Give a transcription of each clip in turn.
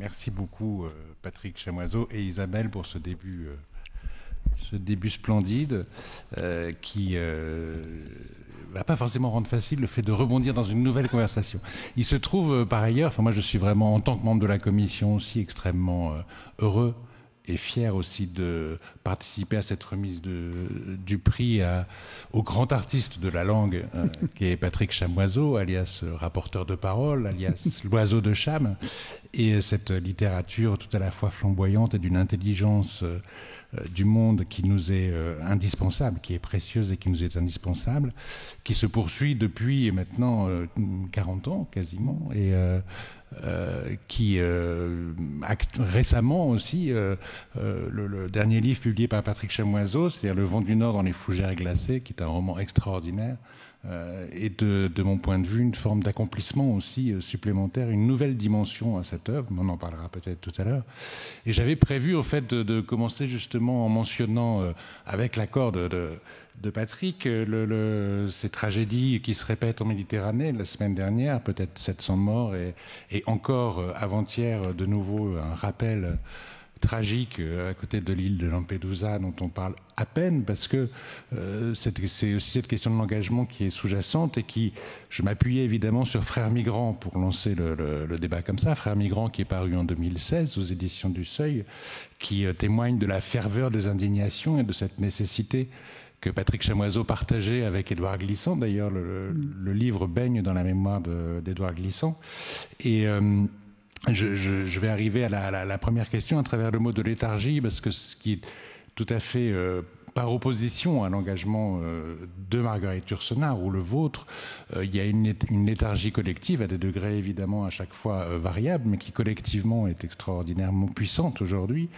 Merci beaucoup Patrick Chamoiseau et Isabelle pour ce début splendide qui va pas forcément rendre facile le fait de rebondir dans une nouvelle conversation. Il se trouve par ailleurs, moi je suis vraiment en tant que membre de la commission aussi extrêmement heureux et fier aussi de participer à cette remise du prix au grand artiste de la langue, qui est Patrick Chamoiseau, alias rapporteur de parole, alias l'oiseau de Cham, et cette littérature tout à la fois flamboyante et d'une intelligence du monde qui nous est indispensable, qui est précieuse et qui nous est indispensable, qui se poursuit depuis maintenant 40 ans quasiment, et qui récemment aussi, le dernier livre publié par Patrick Chamoiseau, c'est-à-dire Le vent du Nord dans les fougères glacées, qui est un roman extraordinaire, et de mon point de vue, une forme d'accomplissement aussi supplémentaire, une nouvelle dimension à cette œuvre, on en parlera peut-être tout à l'heure. Et j'avais prévu au fait de commencer justement en mentionnant, avec l'accord de Patrick, ces tragédies qui se répètent en Méditerranée. La semaine dernière, peut-être 700 morts, et encore avant-hier, de nouveau, un rappel tragique à côté de l'île de Lampedusa dont on parle à peine, parce que c'est aussi cette question de l'engagement qui est sous-jacente, et je m'appuyais évidemment sur Frères Migrants pour lancer le débat comme ça. Frères Migrants qui est paru en 2016 aux éditions du Seuil, qui témoigne de la ferveur des indignations et de cette nécessité que Patrick Chamoiseau partageait avec Édouard Glissant. D'ailleurs, le livre baigne dans la mémoire d'Édouard Glissant. Et je vais arriver à la première question à travers le mot de léthargie, parce que ce qui est tout à fait par opposition à l'engagement de Marguerite Yourcenar ou le vôtre, il y a une léthargie collective à des degrés évidemment à chaque fois variables, mais qui collectivement est extraordinairement puissante aujourd'hui.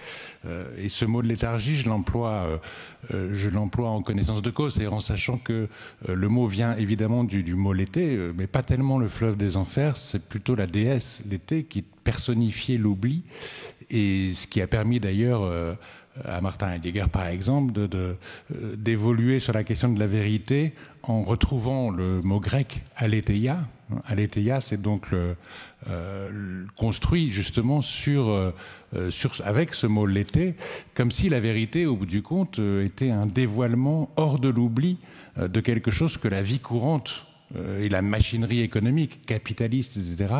Et ce mot de léthargie, je l'emploie en connaissance de cause, c'est-à-dire en sachant que le mot vient évidemment du mot l'été, mais pas tellement le fleuve des enfers, c'est plutôt la déesse l'été qui personnifiait l'oubli, et ce qui a permis d'ailleurs à Martin Heidegger, par exemple, d'évoluer sur la question de la vérité en retrouvant le mot grec aletheia. Aletheia, c'est donc construit justement avec ce mot l'été, comme si la vérité, au bout du compte, était un dévoilement hors de l'oubli de quelque chose que la vie courante et la machinerie économique, capitaliste, etc.,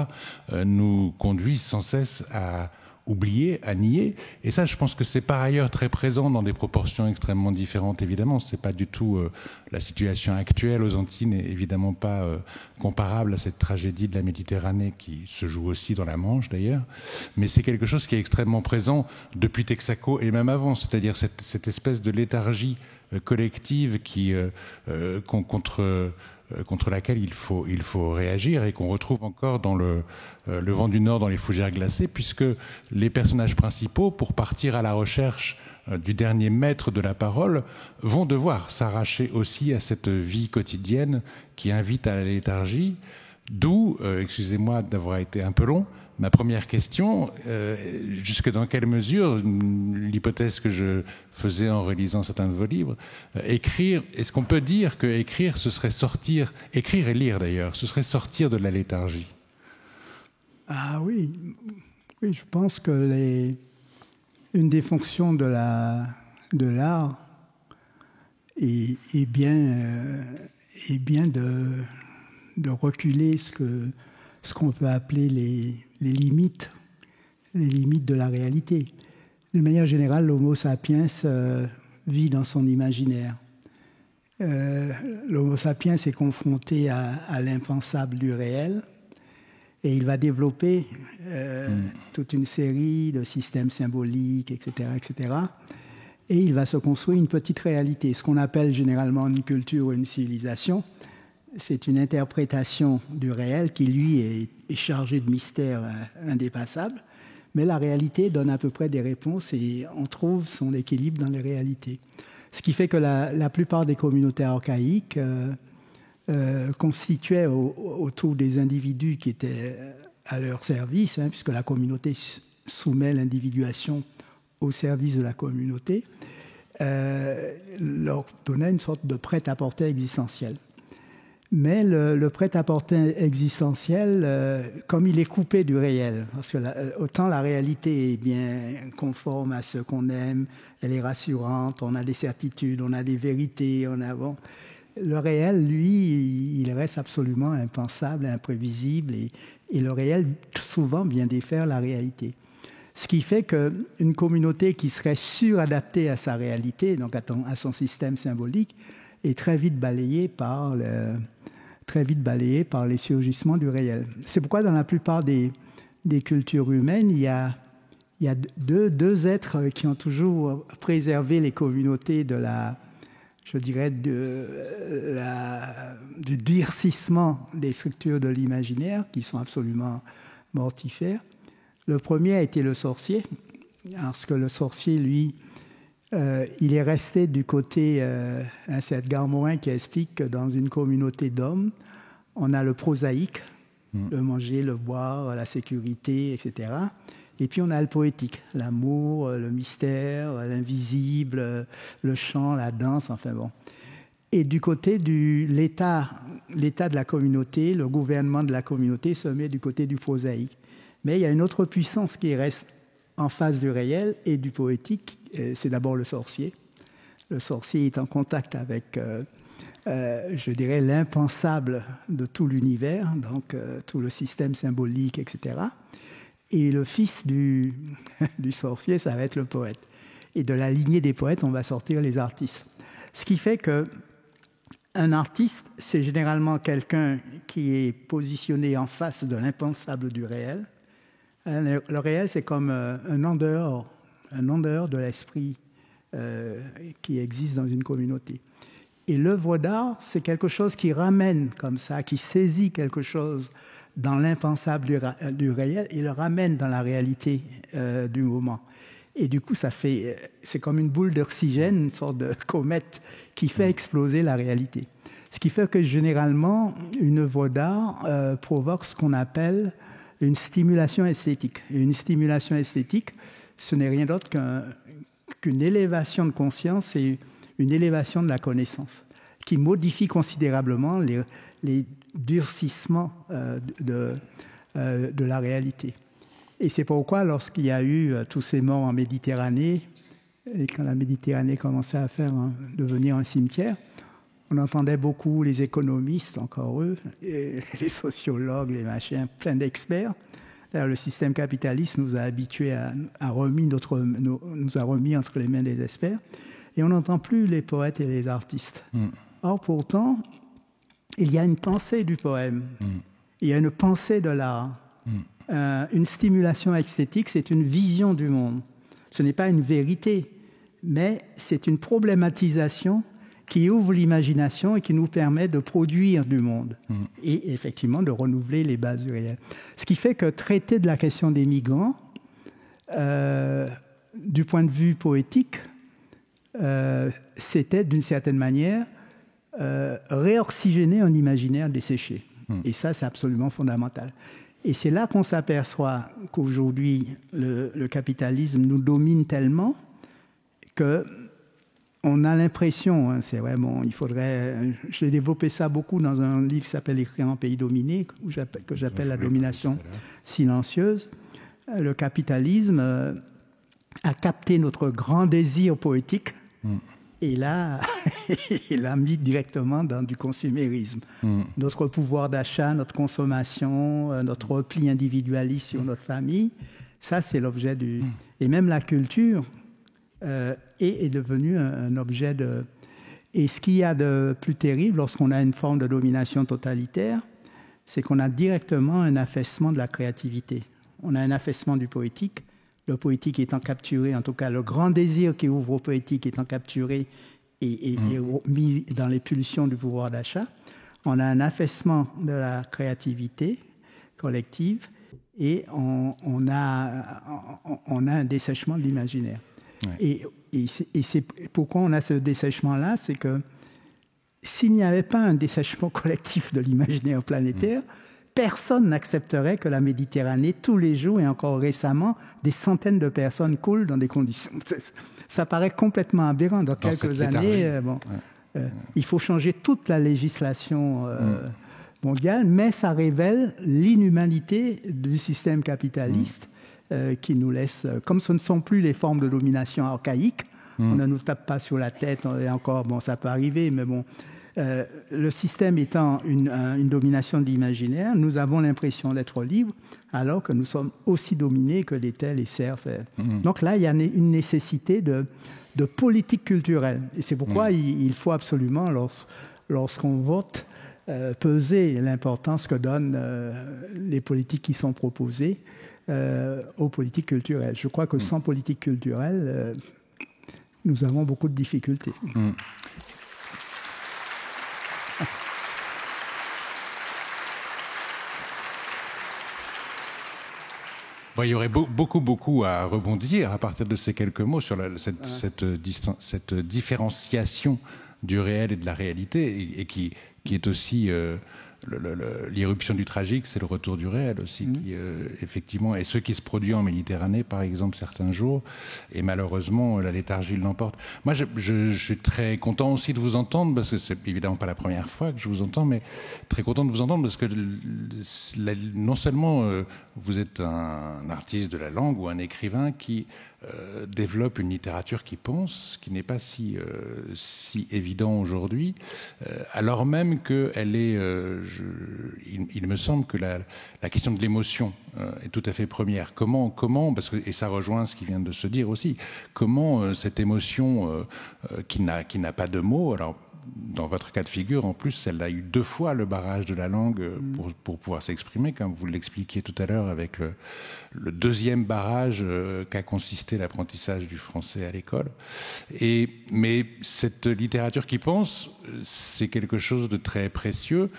nous conduisent sans cesse à oublier, à nier. Et ça, je pense que c'est par ailleurs très présent dans des proportions extrêmement différentes, évidemment. C'est pas du tout la situation actuelle aux Antilles n'est évidemment pas comparable à cette tragédie de la Méditerranée qui se joue aussi dans la Manche, d'ailleurs. Mais c'est quelque chose qui est extrêmement présent depuis Texaco et même avant, c'est-à-dire cette espèce de léthargie collective contre laquelle il faut réagir, et qu'on retrouve encore dans le vent du Nord dans les fougères glacées, puisque les personnages principaux, pour partir à la recherche du dernier maître de la parole, vont devoir s'arracher aussi à cette vie quotidienne qui invite à la léthargie. D'où, excusez-moi d'avoir été un peu long, ma première question, jusque dans quelle mesure, l'hypothèse que je faisais en relisant certains de vos livres, écrire, est-ce qu'on peut dire que écrire, ce serait sortir, écrire et lire d'ailleurs, ce serait sortir de la léthargie? Ah oui, je pense que une des fonctions de l'art est bien de reculer ce qu'on peut appeler les limites de la réalité. De manière générale, l'homo sapiens vit dans son imaginaire. L'homo sapiens est confronté à l'impensable du réel, et il va développer toute une série de systèmes symboliques, etc., etc. Et il va se construire une petite réalité. Ce qu'on appelle généralement une culture ou une civilisation, c'est une interprétation du réel qui, lui, est chargée de mystères indépassables. Mais la réalité donne à peu près des réponses, et on trouve son équilibre dans les réalités. Ce qui fait que la plupart des communautés archaïques constituaient autour des individus qui étaient à leur service, puisque la communauté soumet l'individuation au service de la communauté, leur donnait une sorte de prêt-à-porter existentiel. Mais le prêt-à-porter existentiel, comme il est coupé du réel, parce que autant la réalité est bien conforme à ce qu'on aime, elle est rassurante, on a des certitudes, on a des vérités, le réel, lui, il reste absolument impensable, imprévisible, et le réel, souvent, vient défaire la réalité. Ce qui fait qu'une communauté qui serait suradaptée à sa réalité, donc à son système symbolique, est très vite balayée par les surgissements du réel. C'est pourquoi dans la plupart des cultures humaines, il y a deux êtres qui ont toujours préservé les communautés du durcissement des structures de l'imaginaire, qui sont absolument mortifères. Le premier a été le sorcier, parce que le sorcier, lui, il est resté du côté, c'est Edgar Morin qui explique que dans une communauté d'hommes, on a le prosaïque, le manger, le boire, la sécurité, etc. Et puis on a le poétique, l'amour, le mystère, l'invisible, le chant, la danse, enfin bon. Et du côté de l'état de la communauté, le gouvernement de la communauté se met du côté du prosaïque. Mais il y a une autre puissance qui reste en face du réel et du poétique, c'est d'abord le sorcier. Le sorcier est en contact avec, je dirais, l'impensable de tout l'univers, donc tout le système symbolique, etc. Et le fils du sorcier, ça va être le poète. Et de la lignée des poètes, on va sortir les artistes. Ce qui fait qu'un artiste, c'est généralement quelqu'un qui est positionné en face de l'impensable du réel. Le réel, c'est comme un en dehors de l'esprit qui existe dans une communauté. Et l'œuvre d'art, c'est quelque chose qui ramène comme ça, qui saisit quelque chose dans l'impensable du réel et le ramène dans la réalité du moment. Et du coup, c'est comme une boule d'oxygène, une sorte de comète qui fait exploser la réalité. Ce qui fait que généralement, une œuvre d'art provoque ce qu'on appelle une stimulation esthétique. Et une stimulation esthétique, ce n'est rien d'autre qu'une élévation de conscience et une élévation de la connaissance qui modifie considérablement les durcissements de la réalité. Et c'est pourquoi, lorsqu'il y a eu tous ces morts en Méditerranée, et quand la Méditerranée commençait à devenir un cimetière, on entendait beaucoup les économistes, encore eux, et les sociologues, les machins, plein d'experts. D'ailleurs, le système capitaliste nous a habitués nous a remis entre les mains des experts, et on n'entend plus les poètes et les artistes. Or, pourtant, il y a une pensée du poème, il y a une pensée de l'art. Une stimulation esthétique, c'est une vision du monde. Ce n'est pas une vérité, mais c'est une problématisation qui ouvre l'imagination et qui nous permet de produire du monde et effectivement de renouveler les bases du réel. Ce qui fait que traiter de la question des migrants, du point de vue poétique, c'était d'une certaine manière réoxygéner un imaginaire desséché. Et ça, c'est absolument fondamental. Et c'est là qu'on s'aperçoit qu'aujourd'hui, le capitalisme nous domine tellement qu'on a l'impression, c'est vrai, il faudrait... J'ai développé ça beaucoup dans un livre qui s'appelle « Écrire en pays dominé », que j'appelle « La domination silencieuse ». Le capitalisme a capté notre grand désir poétique et l'a mis directement dans du consumérisme. Notre pouvoir d'achat, notre consommation, notre repli individualiste sur notre famille, ça c'est l'objet du... Et même la culture est devenue un objet de... Et ce qu'il y a de plus terrible lorsqu'on a une forme de domination totalitaire, c'est qu'on a directement un affaissement de la créativité. On a un affaissement du poétique, le poétique étant capturé, en tout cas le grand désir qui ouvre au poétique étant capturé et mis dans les pulsions du pouvoir d'achat. On a un affaissement de la créativité collective et on a un dessèchement de l'imaginaire. Ouais. Et c'est pourquoi on a ce dessèchement-là, c'est que s'il n'y avait pas un dessèchement collectif de l'imaginaire planétaire, personne n'accepterait que la Méditerranée, tous les jours et encore récemment, des centaines de personnes coulent dans des conditions... Ça paraît complètement aberrant. Dans quelques années, Il faut changer toute la législation mondiale, mais ça révèle l'inhumanité du système capitaliste qui nous laisse... Comme ce ne sont plus les formes de domination archaïques, on ne nous tape pas sur la tête, et encore, bon, ça peut arriver, mais bon... le système étant une domination de l'imaginaire, nous avons l'impression d'être libres, alors que nous sommes aussi dominés que l'étaient les serfs. Donc là, il y a une nécessité de politique culturelle. Et c'est pourquoi il faut absolument, lorsqu'on vote, peser l'importance que donnent les politiques qui sont proposées aux politiques culturelles. Je crois que sans politique culturelle, nous avons beaucoup de difficultés. Bon, il y aurait beaucoup à rebondir à partir de ces quelques mots sur cette différenciation du réel et de la réalité, et qui est aussi l'irruption du tragique, c'est le retour du réel aussi, qui effectivement, et ce qui se produit en Méditerranée, par exemple, certains jours, et malheureusement, la léthargie l'emporte. Moi, je suis très content aussi de vous entendre, parce que c'est évidemment pas la première fois que je vous entends, mais très content de vous entendre, parce que non seulement vous êtes un artiste de la langue ou un écrivain qui développe une littérature qui pense, ce qui n'est pas si évident aujourd'hui, alors même qu'elle est, il me semble que la question de l'émotion est tout à fait première. Comment, parce que, et ça rejoint ce qui vient de se dire aussi, comment cette émotion qui n'a pas de mots, alors dans votre cas de figure, en plus, elle a eu 2 fois le barrage de la langue pour pouvoir s'exprimer, comme vous l'expliquiez tout à l'heure, avec le 2e barrage qu'a consisté l'apprentissage du français à l'école. Mais cette littérature qui pense, c'est quelque chose de très précieux,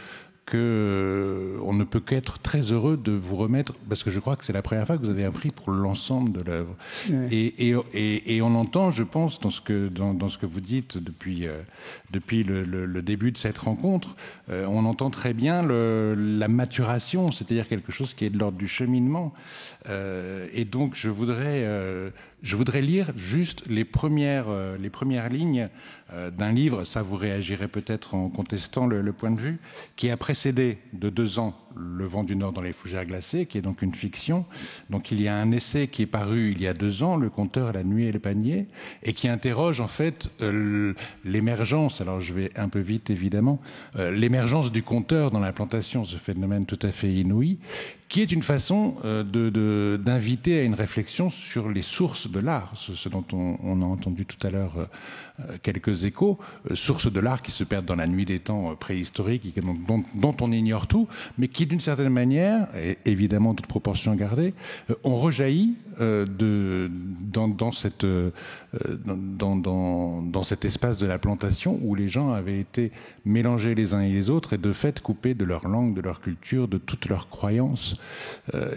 on ne peut qu'être très heureux de vous remettre, parce que je crois que c'est la première fois que vous avez un prix pour l'ensemble de l'œuvre. Et on entend, je pense, dans ce que vous dites depuis le début de cette rencontre, on entend très bien la maturation, c'est-à-dire quelque chose qui est de l'ordre du cheminement. Et donc je voudrais lire juste les premières lignes d'un livre, ça vous réagirez peut-être en contestant le point de vue, qui a précédé de 2 ans Le vent du Nord dans les fougères glacées, qui est donc une fiction. Donc il y a un essai qui est paru il y a 2 ans, Le compteur, la nuit et le panier, et qui interroge en fait l'émergence, alors je vais un peu vite évidemment, l'émergence du compteur dans l'implantation, ce phénomène tout à fait inouï, qui est une façon d'inviter à une réflexion sur les sources de l'art, ce dont on a entendu tout à l'heure quelques échos, sources de l'art qui se perdent dans la nuit des temps préhistoriques, et dont on ignore tout, mais qui d'une certaine manière, et évidemment toute proportion gardée, ont rejailli dans cet espace de la plantation où les gens avaient été mélangés les uns et les autres et de fait coupés de leur langue, de leur culture, de toutes leurs croyances,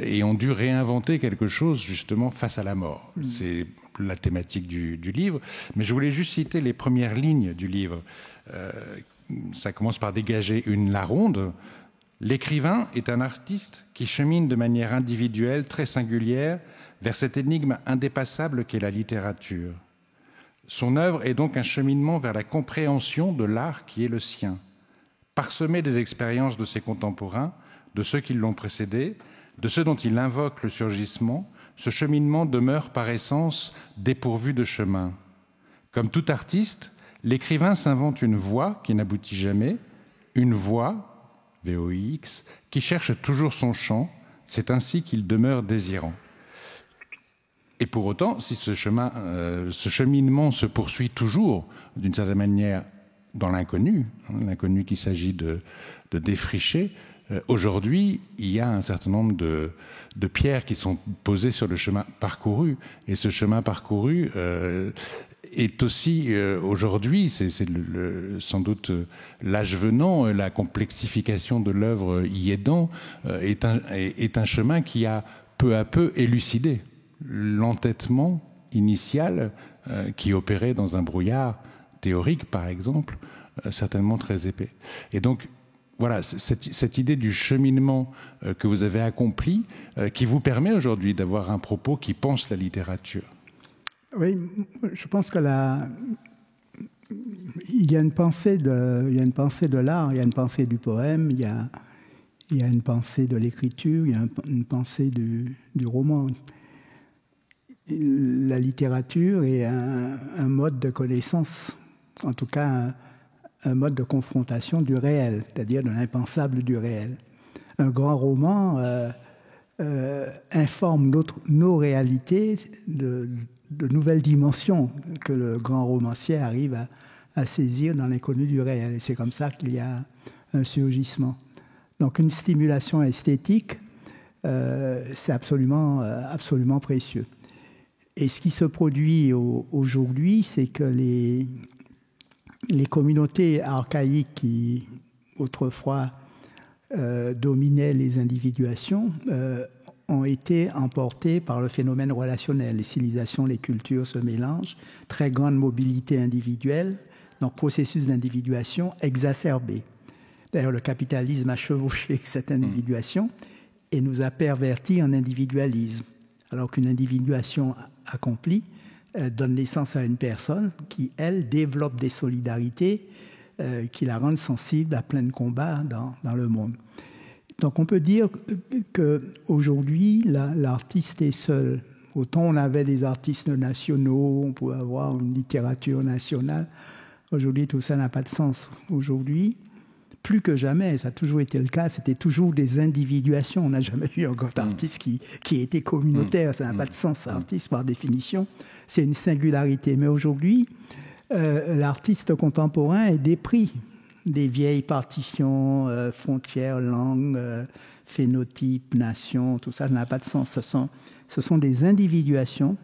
et ont dû réinventer quelque chose justement face à la mort. C'est la thématique du livre, mais je voulais juste citer les premières lignes du livre. Ça commence par dégager une Laronde. L'écrivain est un artiste qui chemine de manière individuelle, très singulière, vers cette énigme indépassable qu'est la littérature. Son œuvre est donc un cheminement vers la compréhension de l'art qui est le sien. Parsemé des expériences de ses contemporains, de ceux qui l'ont précédé, de ceux dont il invoque le surgissement, ce cheminement demeure par essence dépourvu de chemin. Comme tout artiste, l'écrivain s'invente une voie qui n'aboutit jamais, une voie, VOIX, qui cherche toujours son champ, c'est ainsi qu'il demeure désirant. Et pour autant, si ce cheminement se poursuit toujours, d'une certaine manière, dans l'inconnu, l'inconnu qu'il s'agit de défricher, aujourd'hui, il y a un certain nombre de pierres qui sont posées sur le chemin parcouru. Et ce chemin parcouru est aussi, aujourd'hui, c'est sans doute l'âge venant, la complexification de l'œuvre y aidant, est un chemin qui a peu à peu élucidé l'entêtement initial qui opérait dans un brouillard théorique, par exemple, certainement très épais. Et donc, voilà, cette idée du cheminement que vous avez accompli, qui vous permet aujourd'hui d'avoir un propos qui pense la littérature. Oui, je pense que il y a une pensée de l'art, il y a une pensée du poème, il y a une pensée de l'écriture, il y a une pensée du roman. La littérature est un mode de connaissance, en tout cas un mode de confrontation du réel, c'est-à-dire de l'impensable du réel. Un grand roman informe nos réalités de nouvelles dimensions que le grand romancier arrive à saisir dans l'inconnu du réel. Et c'est comme ça qu'il y a un surgissement. Donc une stimulation esthétique, c'est absolument précieux. Et ce qui se produit aujourd'hui, c'est que les communautés archaïques qui autrefois dominaient les individuations ont été emportées par le phénomène relationnel. Les civilisations, les cultures se mélangent, très grande mobilité individuelle, donc processus d'individuation exacerbé. D'ailleurs, le capitalisme a chevauché cette individuation et nous a pervertis en individualisme. Alors qu'une individuation accomplie donne naissance à une personne qui, elle, développe des solidarités qui la rendent sensible à plein de combats dans le monde. Donc on peut dire qu'aujourd'hui, l'artiste est seul. Autant on avait des artistes nationaux, on pouvait avoir une littérature nationale. Aujourd'hui, tout ça n'a pas de sens. Aujourd'hui, plus que jamais, ça a toujours été le cas, c'était toujours des individuations. On n'a jamais eu un grand artiste qui était communautaire. Ça n'a pas de sens, artiste par définition. C'est une singularité. Mais aujourd'hui, l'artiste contemporain est dépris des vieilles partitions, frontières, langues, phénotypes, nations, tout ça, ça n'a pas de sens. Ce sont des individuations.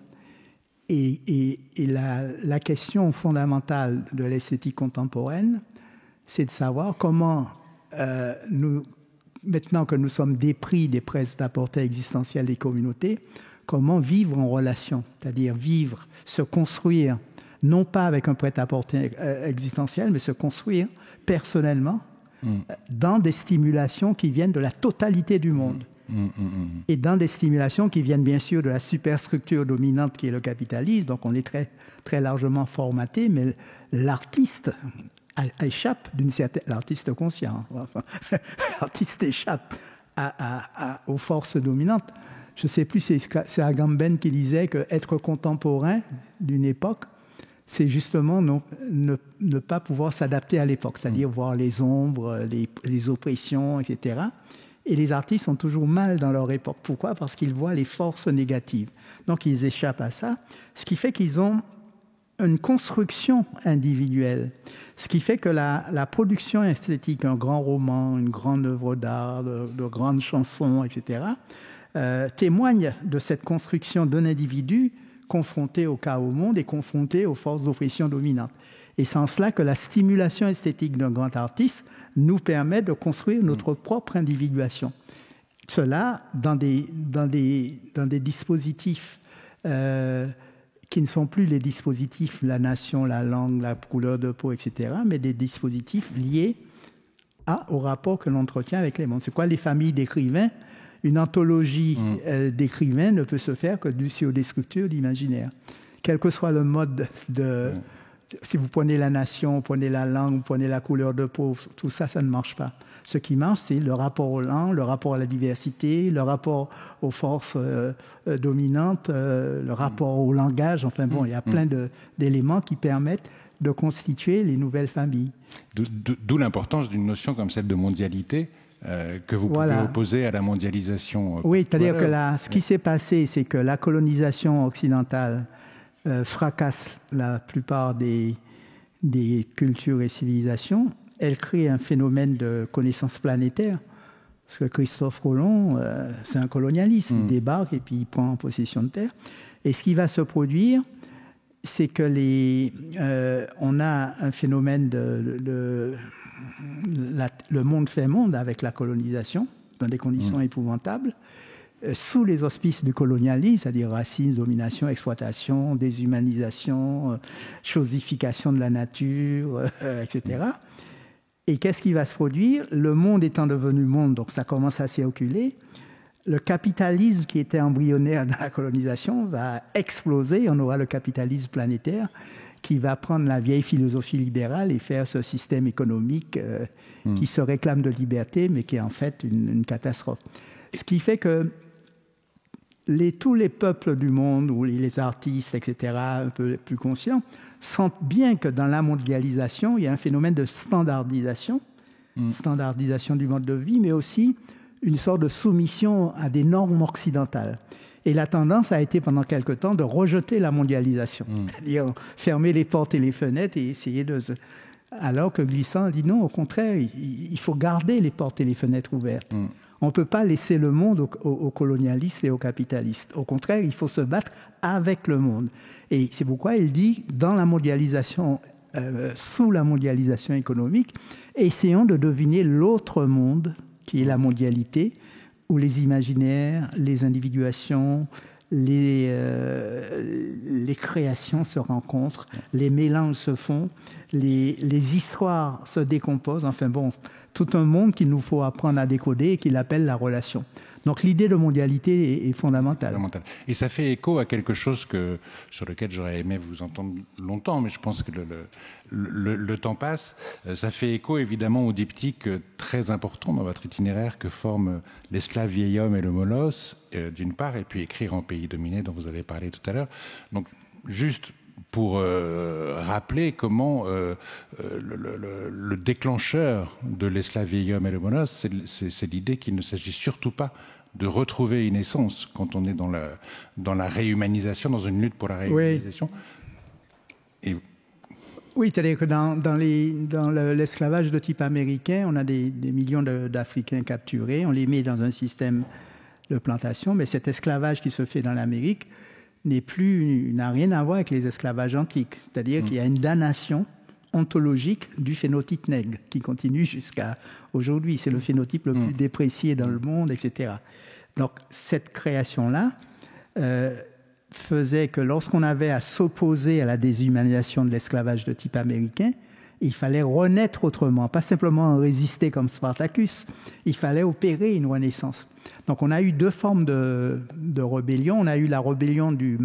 Et la question fondamentale de l'esthétique contemporaine, c'est de savoir comment, maintenant que nous sommes dépris des prêt-à-porter existentiels des communautés, comment vivre en relation, c'est-à-dire vivre, se construire, non pas avec un prêt-à-porter existentiel, mais se construire personnellement dans des stimulations qui viennent de la totalité du monde. Et dans des stimulations qui viennent bien sûr de la superstructure dominante qui est le capitalisme, donc on est très, très largement formaté, mais l'artiste échappe d'une certaine... L'artiste conscient, enfin, l'artiste échappe aux forces dominantes. Je ne sais plus, c'est Agamben qui disait qu'être contemporain d'une époque, c'est justement ne pas pouvoir s'adapter à l'époque, c'est-à-dire voir les ombres, les oppressions, etc. Et les artistes sont toujours mal dans leur époque. Pourquoi ? Parce qu'ils voient les forces négatives. Donc ils échappent à ça, ce qui fait qu'ils ont une construction individuelle, ce qui fait que la production esthétique, un grand roman, une grande œuvre d'art, de grandes chansons, etc., témoigne de cette construction d'un individu confronté au chaos monde et confronté aux forces d'oppression dominantes. Et c'est en cela que la stimulation esthétique d'un grand artiste nous permet de construire notre propre individuation. Cela dans des dispositifs qui ne sont plus les dispositifs, la nation, la langue, la couleur de peau, etc., mais des dispositifs liés au rapport que l'on entretient avec les mondes. C'est quoi les familles d'écrivains ? Une anthologie d'écrivains ne peut se faire que sur des structures d'imaginaire. Quel que soit le mode de... Si vous prenez la nation, vous prenez la langue, vous prenez la couleur de peau, tout ça, ça ne marche pas. Ce qui marche, c'est le rapport aux langues, le rapport à la diversité, le rapport aux forces dominantes, le rapport au langage. Enfin bon, il y a plein d'éléments qui permettent de constituer les nouvelles familles. D'où l'importance d'une notion comme celle de mondialité que vous pouvez opposer à la mondialisation. Oui, c'est-à-dire que ce qui s'est passé, c'est que la colonisation occidentale fracasse la plupart des cultures et civilisations. Elle crée un phénomène de connaissance planétaire. Parce que Christophe Colomb, c'est un colonialiste. Il débarque et puis il prend possession de terre. Et ce qui va se produire, c'est que on a un phénomène le monde fait monde avec la colonisation, dans des conditions épouvantables, sous les auspices du colonialisme, c'est-à-dire racisme, domination, exploitation, déshumanisation, chosification de la nature, etc. Et qu'est-ce qui va se produire ? Le monde étant devenu monde, donc ça commence à circuler, le capitalisme qui était embryonnaire dans la colonisation va exploser. On aura le capitalisme planétaire qui va prendre la vieille philosophie libérale et faire ce système économique qui se réclame de liberté, mais qui est en fait une catastrophe. Ce qui fait que tous les peuples du monde, ou les artistes, etc., un peu plus conscients, sentent bien que dans la mondialisation, il y a un phénomène de standardisation du mode de vie, mais aussi une sorte de soumission à des normes occidentales. Et la tendance a été pendant quelque temps de rejeter la mondialisation, c'est-à-dire fermer les portes et les fenêtres et essayer de... Alors que Glissant dit non, au contraire, il faut garder les portes et les fenêtres ouvertes. On ne peut pas laisser le monde aux colonialistes et aux capitalistes. Au contraire, il faut se battre avec le monde. Et c'est pourquoi il dit, dans la mondialisation, sous la mondialisation économique, essayons de deviner l'autre monde, qui est la mondialité, où les imaginaires, les individuations, les créations se rencontrent, les mélanges se font, les histoires se décomposent. Enfin bon, tout un monde qu'il nous faut apprendre à décoder et qu'il appelle la relation. Donc l'idée de mondialité est fondamentale. Et ça fait écho à quelque chose sur lequel j'aurais aimé vous entendre longtemps, mais je pense que le temps passe. Ça fait écho évidemment au diptyque très important dans votre itinéraire que forment l'esclave vieil homme et le molosse, d'une part, et puis écrire en pays dominé dont vous avez parlé tout à l'heure. Donc juste pour rappeler comment le déclencheur de l'esclave vieil homme et le molosse, c'est l'idée qu'il ne s'agit surtout pas de retrouver une essence quand on est dans la réhumanisation, dans une lutte pour la réhumanisation. Oui, c'est-à-dire que dans l'esclavage de type américain, on a des millions d'Africains capturés, on les met dans un système de plantation, mais cet esclavage qui se fait dans l'Amérique n'a rien à voir avec les esclavages antiques. C'est-à-dire qu'il y a une damnation ontologique du phénotype nègre qui continue jusqu'à aujourd'hui. C'est le phénotype le plus déprécié dans le monde, etc. Donc, cette création-là faisait que lorsqu'on avait à s'opposer à la déshumanisation de l'esclavage de type américain, il fallait renaître autrement, pas simplement résister comme Spartacus, il fallait opérer une renaissance. Donc on a eu deux formes de rébellion. On a eu la rébellion du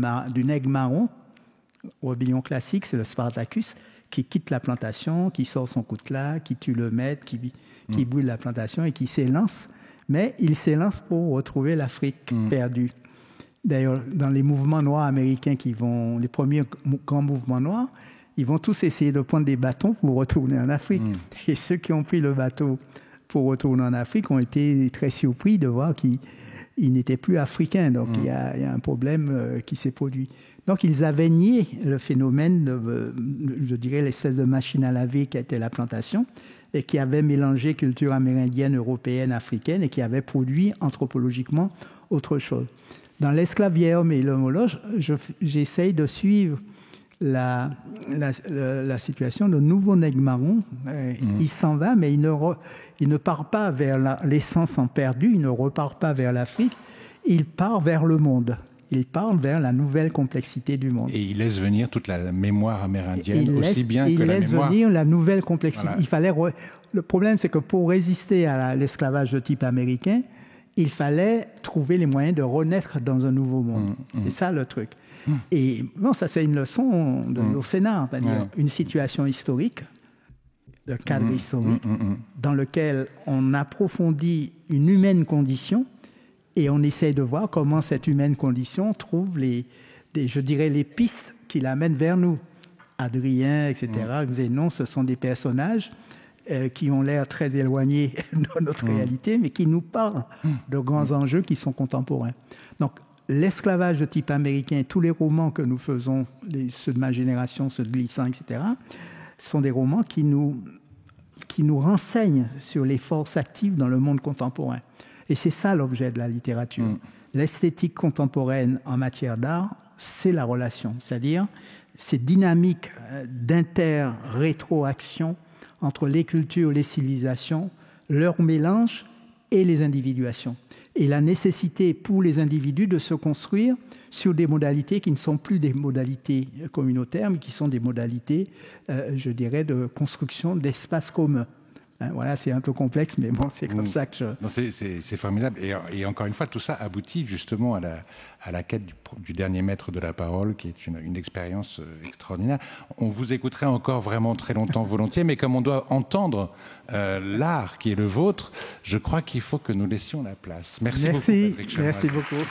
nègre marron, rébellion classique, c'est le Spartacus, qui quitte la plantation, qui sort son coutelas, qui tue le maître, qui brûle la plantation et qui s'élance. Mais il s'élance pour retrouver l'Afrique perdue. D'ailleurs, dans les mouvements noirs américains les premiers grands mouvements noirs, ils vont tous essayer de prendre des bâtons pour retourner en Afrique. Et ceux qui ont pris le bateau pour retourner en Afrique ont été très surpris de voir qu'ils n'étaient plus africains. Donc il y a un problème qui s'est produit. Donc ils avaient nié le phénomène, je dirais l'espèce de machine à laver qui a été la plantation et qui avait mélangé culture amérindienne, européenne, africaine et qui avait produit anthropologiquement autre chose. Dans l'esclave vieil homme et le molosse, j'essaye de suivre la situation de nouveau nègre marron. Il s'en va, mais il ne part pas vers l'essence en perdu, il ne repart pas vers l'Afrique, il part vers le monde. Il part vers la nouvelle complexité du monde. Et il laisse venir toute la mémoire amérindienne, aussi bien que la mémoire... Il laisse venir la nouvelle complexité. Voilà. Le problème, c'est que pour résister à l'esclavage de type américain, il fallait trouver les moyens de renaître dans un nouveau monde. C'est ça le truc. Et bon, ça c'est une leçon au Sénat, c'est-à-dire une situation historique, le cadre historique, dans lequel on approfondit une humaine condition et on essaye de voir comment cette humaine condition trouve les pistes qui l'amènent vers nous. Adrien, etc., Xénon, ce sont des personnages qui ont l'air très éloignés de notre réalité, mais qui nous parlent de grands enjeux qui sont contemporains. Donc, l'esclavage de type américain, tous les romans que nous faisons, ceux de ma génération, ceux de Glissant, etc., sont des romans qui nous renseignent sur les forces actives dans le monde contemporain. Et c'est ça l'objet de la littérature. L'esthétique contemporaine en matière d'art, c'est la relation, c'est-à-dire ces dynamiques d'inter-rétroaction entre les cultures, les civilisations, leur mélange et les individuations. Et la nécessité pour les individus de se construire sur des modalités qui ne sont plus des modalités communautaires, mais qui sont des modalités, je dirais, de construction d'espaces communs. Hein, voilà, c'est un peu complexe, mais bon, c'est comme ça que je... Non, c'est formidable. Et encore une fois, tout ça aboutit justement à la quête du dernier maître de la parole, qui est une expérience extraordinaire. On vous écouterait encore vraiment très longtemps volontiers, mais comme on doit entendre l'art qui est le vôtre, je crois qu'il faut que nous laissions la place. Merci beaucoup, Patrick Chamoiseau. Merci beaucoup.